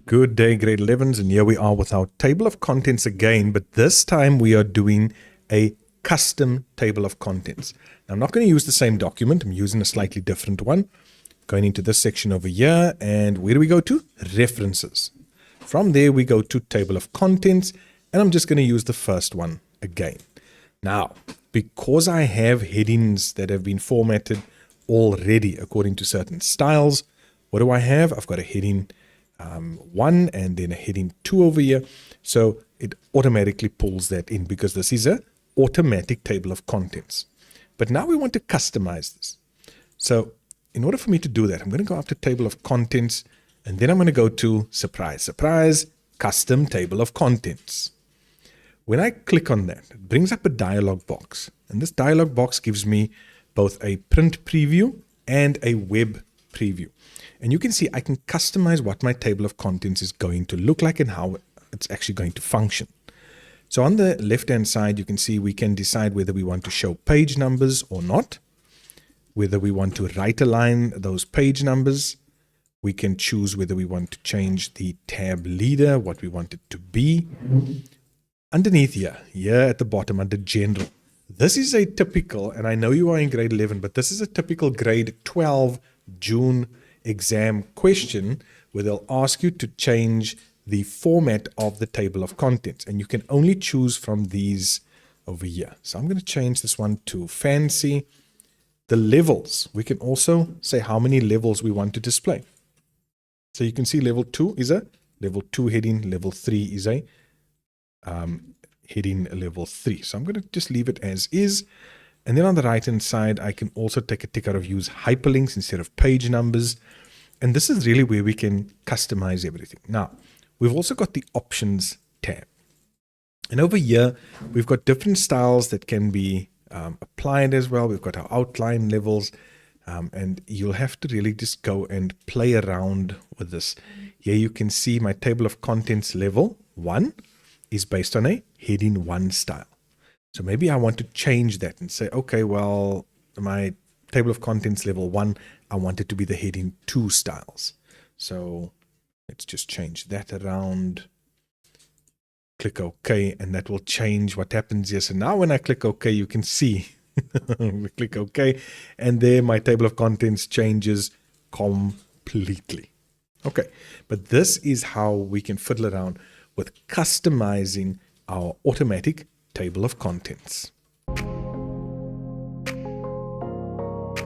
Good day, grade 11s, and here we are with our table of contents again, but this time we are doing a custom table of contents. Now, I'm not going to use the same document. I'm using a slightly different one. Going into this section over here, and where do we go to? References. From there, we go to table of contents, and I'm just going to use the first one again. Now, because I have headings that have been formatted already according to certain styles, what do I have? I've got a heading 1 and then a heading 2 over here. So it automatically pulls that in because this is an automatic table of contents. But now we want to customize this. So in order for me to do that, I'm going to go up to table of contents, and then I'm going to go to surprise, custom table of contents. When I click on that, it brings up a dialog box. And this dialog box gives me both a print preview and a web preview. And you can see I can customize what my table of contents is going to look like and how it's actually going to function. So on the left-hand side, you can see we can decide whether we want to show page numbers or not, whether we want to right align those page numbers. We can choose whether we want to change the tab leader, what we want it to be. Underneath here at the bottom under general, this is a typical, and I know you are in grade 11, but this is a typical grade 12 June exam question where they'll ask you to change the format of the table of contents, and you can only choose from these over here. So I'm going to change this one to fancy. The levels, we can also say how many levels we want to display. So you can see level 2 is a level 2 heading, level 3 is a heading level 3. So I'm going to just leave it as is. And then on the right hand side, I can also take a tick out of use hyperlinks instead of page numbers. And this is really where we can customize everything. Now, we've also got the options tab. And over here, we've got different styles that can be applied as well. We've got our outline levels. And you'll have to really just go and play around with this. Here you can see my table of contents level 1 is based on a heading 1 style. So maybe I want to change that and say, okay, well, my table of contents level 1, I want it to be the heading 2 styles. So let's just change that around. Click OK, and that will change what happens here. So now when I click OK, you can see, we click OK, and there my table of contents changes completely. Okay, but this is how we can fiddle around with customizing our automatic table of contents.